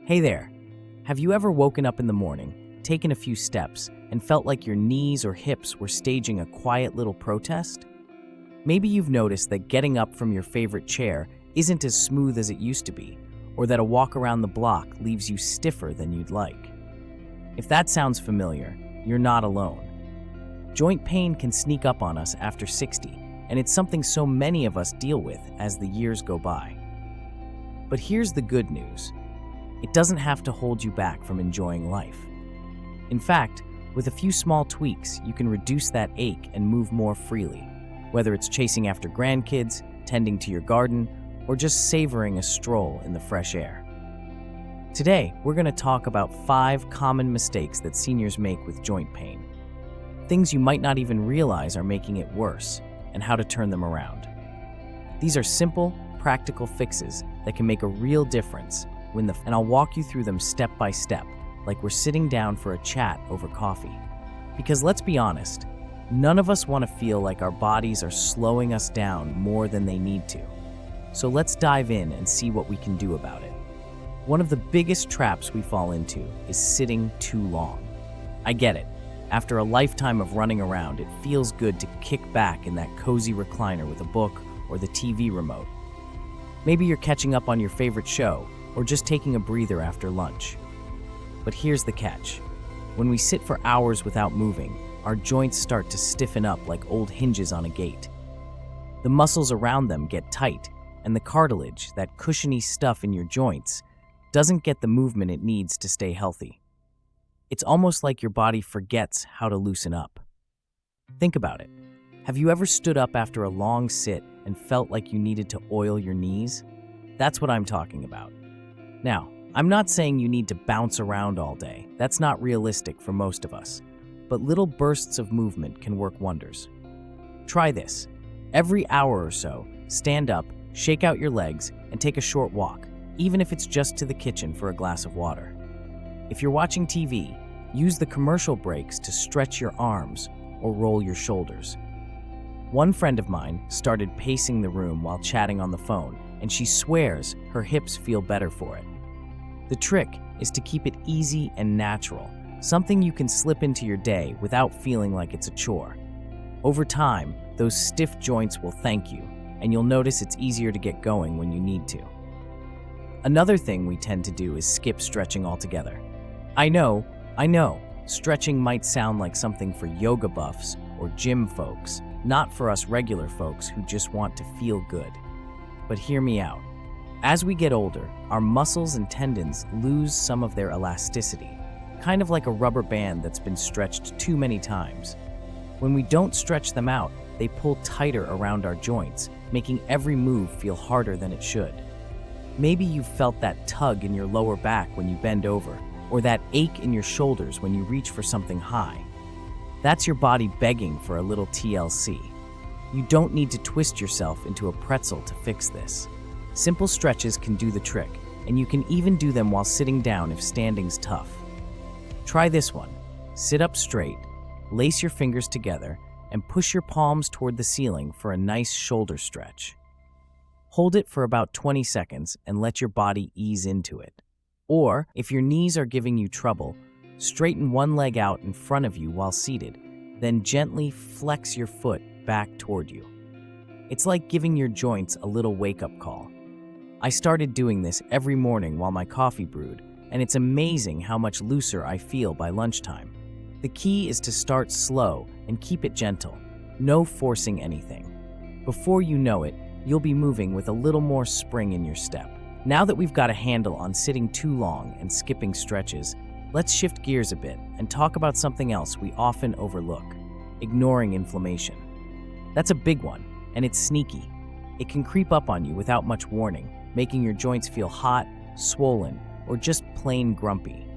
Hey there. Have you ever woken up in the morning, taken a few steps, and felt like your knees or hips were staging a quiet little protest? Maybe you've noticed that getting up from your favorite chair isn't as smooth as it used to be, or that a walk around the block leaves you stiffer than you'd like. If that sounds familiar, you're not alone. Joint pain can sneak up on us after 60, and it's something so many of us deal with as the years go by. But here's the good news. It doesn't have to hold you back from enjoying life. In fact, with a few small tweaks, you can reduce that ache and move more freely, whether it's chasing after grandkids, tending to your garden, or just savoring a stroll in the fresh air. Today, we're going to talk about 5 common mistakes that seniors make with joint pain. Things you might not even realize are making it worse, and how to turn them around. These are simple, practical fixes that can make a real difference and I'll walk you through them step by step, like we're sitting down for a chat over coffee. Because let's be honest, none of us want to feel like our bodies are slowing us down more than they need to. So let's dive in and see what we can do about it. One of the biggest traps we fall into is sitting too long. I get it. After a lifetime of running around, it feels good to kick back in that cozy recliner with a book or the TV remote. Maybe you're catching up on your favorite show, or just taking a breather after lunch. But here's the catch. When we sit for hours without moving, our joints start to stiffen up like old hinges on a gate. The muscles around them get tight, and the cartilage, that cushiony stuff in your joints, doesn't get the movement it needs to stay healthy. It's almost like your body forgets how to loosen up. Think about it. Have you ever stood up after a long sit and felt like you needed to oil your knees? That's what I'm talking about. Now, I'm not saying you need to bounce around all day. That's not realistic for most of us. But little bursts of movement can work wonders. Try this. Every hour or so, stand up, shake out your legs, and take a short walk, even if it's just to the kitchen for a glass of water. If you're watching TV, use the commercial breaks to stretch your arms or roll your shoulders. One friend of mine started pacing the room while chatting on the phone, and she swears her hips feel better for it. The trick is to keep it easy and natural, something you can slip into your day without feeling like it's a chore. Over time, those stiff joints will thank you, and you'll notice it's easier to get going when you need to. Another thing we tend to do is skip stretching altogether. I know, stretching might sound like something for yoga buffs or gym folks, not for us regular folks who just want to feel good. But hear me out. As we get older, our muscles and tendons lose some of their elasticity, kind of like a rubber band that's been stretched too many times. When we don't stretch them out, they pull tighter around our joints, making every move feel harder than it should. Maybe you've felt that tug in your lower back when you bend over, or that ache in your shoulders when you reach for something high. That's your body begging for a little TLC. You don't need to twist yourself into a pretzel to fix this. Simple stretches can do the trick, and you can even do them while sitting down if standing's tough. Try this one. Sit up straight, lace your fingers together, and push your palms toward the ceiling for a nice shoulder stretch. Hold it for about 20 seconds and let your body ease into it. Or, if your knees are giving you trouble, straighten one leg out in front of you while seated, then gently flex your foot back toward you. It's like giving your joints a little wake-up call. I started doing this every morning while my coffee brewed, and it's amazing how much looser I feel by lunchtime. The key is to start slow and keep it gentle, no forcing anything. Before you know it, you'll be moving with a little more spring in your step. Now that we've got a handle on sitting too long and skipping stretches, let's shift gears a bit and talk about something else we often overlook: ignoring inflammation. That's a big one, and it's sneaky. It can creep up on you without much warning, making your joints feel hot, swollen, or just plain grumpy.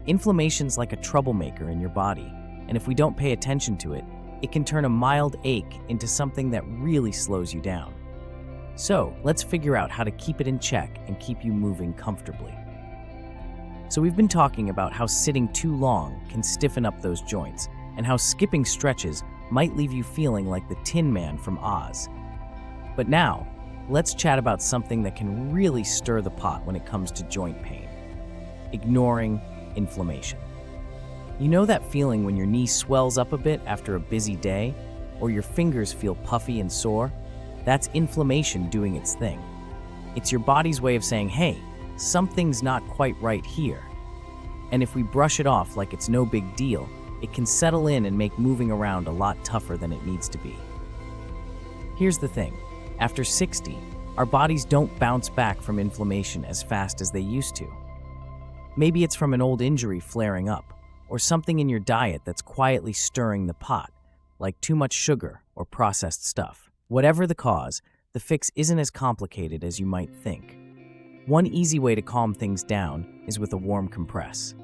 Inflammation's like a troublemaker in your body, and if we don't pay attention to it, it can turn a mild ache into something that really slows you down. So, let's figure out how to keep it in check and keep you moving comfortably. So we've been talking about how sitting too long can stiffen up those joints, and how skipping stretches might leave you feeling like the Tin Man from Oz. But now, let's chat about something that can really stir the pot when it comes to joint pain: ignoring inflammation. You know that feeling when your knee swells up a bit after a busy day, or your fingers feel puffy and sore? That's inflammation doing its thing. It's your body's way of saying, hey, something's not quite right here. And if we brush it off like it's no big deal, it can settle in and make moving around a lot tougher than it needs to be. Here's the thing. After 60, our bodies don't bounce back from inflammation as fast as they used to. Maybe it's from an old injury flaring up, or something in your diet that's quietly stirring the pot, like too much sugar or processed stuff. Whatever the cause, the fix isn't as complicated as you might think. One easy way to calm things down is with a warm compress.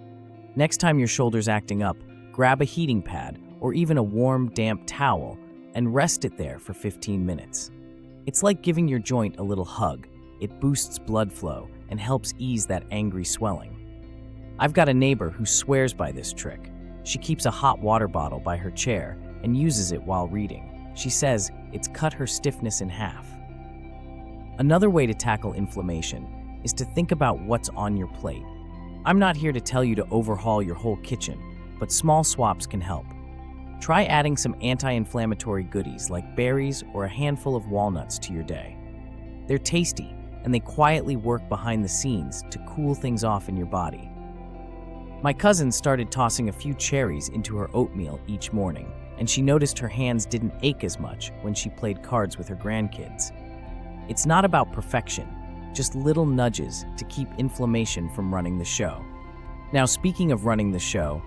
Next time your shoulder's acting up, grab a heating pad or even a warm, damp towel and rest it there for 15 minutes. It's like giving your joint a little hug. It boosts blood flow and helps ease that angry swelling. I've got a neighbor who swears by this trick. She keeps a hot water bottle by her chair and uses it while reading. She says it's cut her stiffness in half. Another way to tackle inflammation is to think about what's on your plate. I'm not here to tell you to overhaul your whole kitchen, but small swaps can help. Try adding some anti-inflammatory goodies like berries or a handful of walnuts to your day. They're tasty, and they quietly work behind the scenes to cool things off in your body. My cousin started tossing a few cherries into her oatmeal each morning, and she noticed her hands didn't ache as much when she played cards with her grandkids. It's not about perfection, just little nudges to keep inflammation from running the show. Now, speaking of running the show,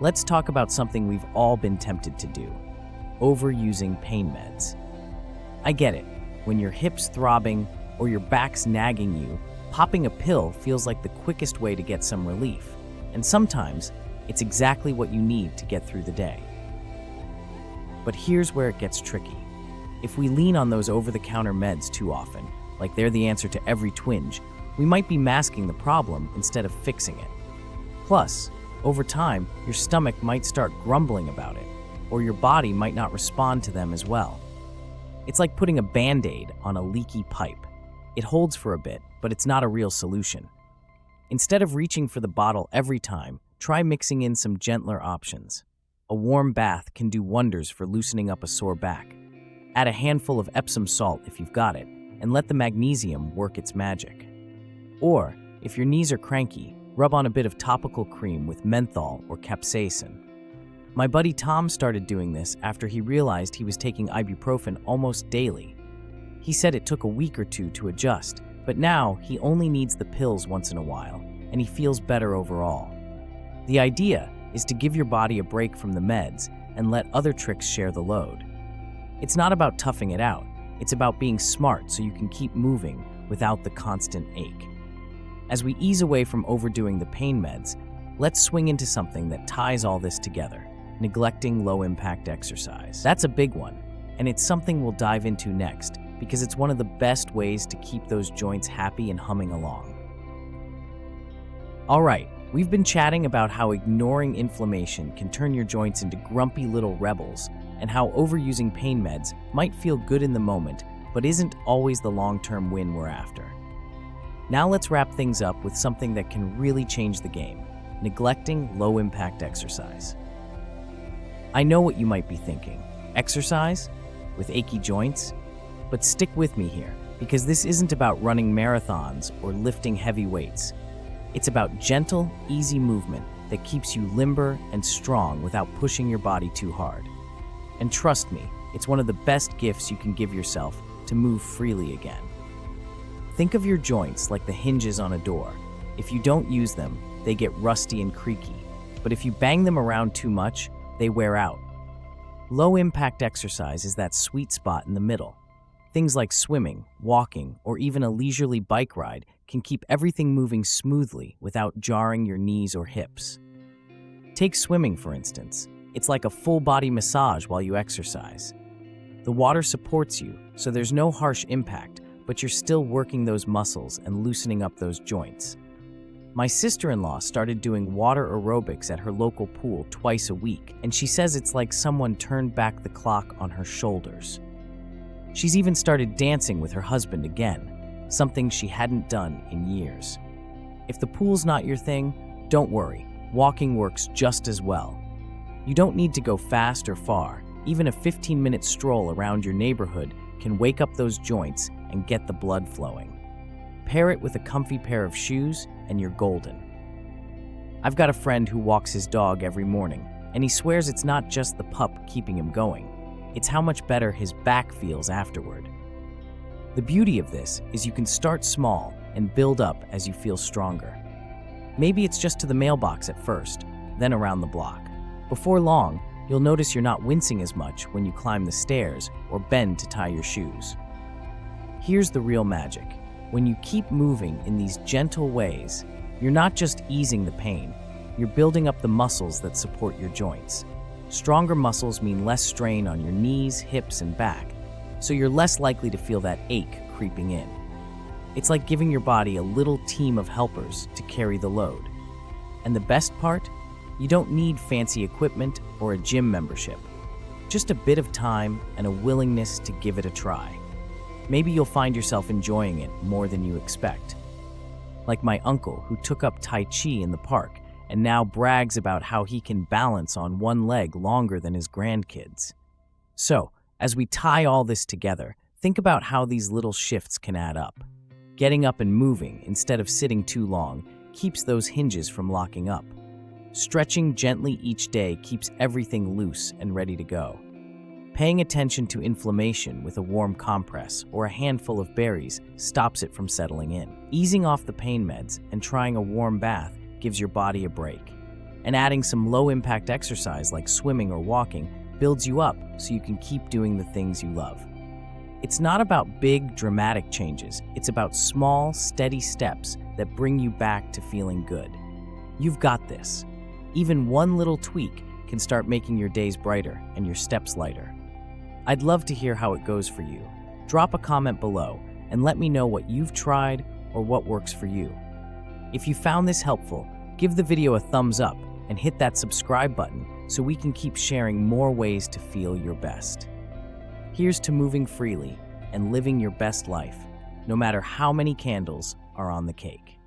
let's talk about something we've all been tempted to do: overusing pain meds. I get it. When your hip's throbbing or your back's nagging you, popping a pill feels like the quickest way to get some relief. And sometimes, it's exactly what you need to get through the day. But here's where it gets tricky. If we lean on those over-the-counter meds too often, like they're the answer to every twinge, we might be masking the problem instead of fixing it. Plus, over time, your stomach might start grumbling about it, or your body might not respond to them as well. It's like putting a Band-Aid on a leaky pipe. It holds for a bit, but it's not a real solution. Instead of reaching for the bottle every time, try mixing in some gentler options. A warm bath can do wonders for loosening up a sore back. Add a handful of Epsom salt if you've got it, and let the magnesium work its magic. Or, if your knees are cranky, rub on a bit of topical cream with menthol or capsaicin. My buddy Tom started doing this after he realized he was taking ibuprofen almost daily. He said it took a week or two to adjust, but now he only needs the pills once in a while, and he feels better overall. The idea is to give your body a break from the meds and let other tricks share the load. It's not about toughing it out, it's about being smart so you can keep moving without the constant ache. As we ease away from overdoing the pain meds, let's swing into something that ties all this together: neglecting low-impact exercise. That's a big one, and it's something we'll dive into next because it's one of the best ways to keep those joints happy and humming along. All right, we've been chatting about how ignoring inflammation can turn your joints into grumpy little rebels, and how overusing pain meds might feel good in the moment, but isn't always the long-term win we're after. Now let's wrap things up with something that can really change the game: neglecting low-impact exercise. I know what you might be thinking. Exercise? With achy joints? But stick with me here, because this isn't about running marathons or lifting heavy weights. It's about gentle, easy movement that keeps you limber and strong without pushing your body too hard. And trust me, it's one of the best gifts you can give yourself to move freely again. Think of your joints like the hinges on a door. If you don't use them, they get rusty and creaky. But if you bang them around too much, they wear out. Low-impact exercise is that sweet spot in the middle. Things like swimming, walking, or even a leisurely bike ride can keep everything moving smoothly without jarring your knees or hips. Take swimming, for instance. It's like a full-body massage while you exercise. The water supports you, so there's no harsh impact, but you're still working those muscles and loosening up those joints. My sister-in-law started doing water aerobics at her local pool twice a week, and she says it's like someone turned back the clock on her shoulders. She's even started dancing with her husband again, something she hadn't done in years. If the pool's not your thing, Don't worry, walking works just as well. You don't need to go fast or far. Even a 15-minute stroll around your neighborhood can wake up those joints and get the blood flowing. Pair it with a comfy pair of shoes and you're golden. I've got a friend who walks his dog every morning, and he swears it's not just the pup keeping him going. It's how much better his back feels afterward. The beauty of this is you can start small and build up as you feel stronger. Maybe it's just to the mailbox at first, then around the block. Before long, you'll notice you're not wincing as much when you climb the stairs or bend to tie your shoes. Here's the real magic. When you keep moving in these gentle ways, you're not just easing the pain, you're building up the muscles that support your joints. Stronger muscles mean less strain on your knees, hips, and back, so you're less likely to feel that ache creeping in. It's like giving your body a little team of helpers to carry the load. And the best part? You don't need fancy equipment or a gym membership. Just a bit of time and a willingness to give it a try. Maybe you'll find yourself enjoying it more than you expect. Like my uncle who took up Tai Chi in the park and now brags about how he can balance on one leg longer than his grandkids. So, as we tie all this together, think about how these little shifts can add up. Getting up and moving instead of sitting too long keeps those hinges from locking up. Stretching gently each day keeps everything loose and ready to go. Paying attention to inflammation with a warm compress or a handful of berries stops it from settling in. Easing off the pain meds and trying a warm bath gives your body a break. And adding some low-impact exercise like swimming or walking builds you up so you can keep doing the things you love. It's not about big, dramatic changes. It's about small, steady steps that bring you back to feeling good. You've got this. Even one little tweak can start making your days brighter and your steps lighter. I'd love to hear how it goes for you. Drop a comment below and let me know what you've tried or what works for you. If you found this helpful, give the video a thumbs up and hit that subscribe button so we can keep sharing more ways to feel your best. Here's to moving freely and living your best life, no matter how many candles are on the cake.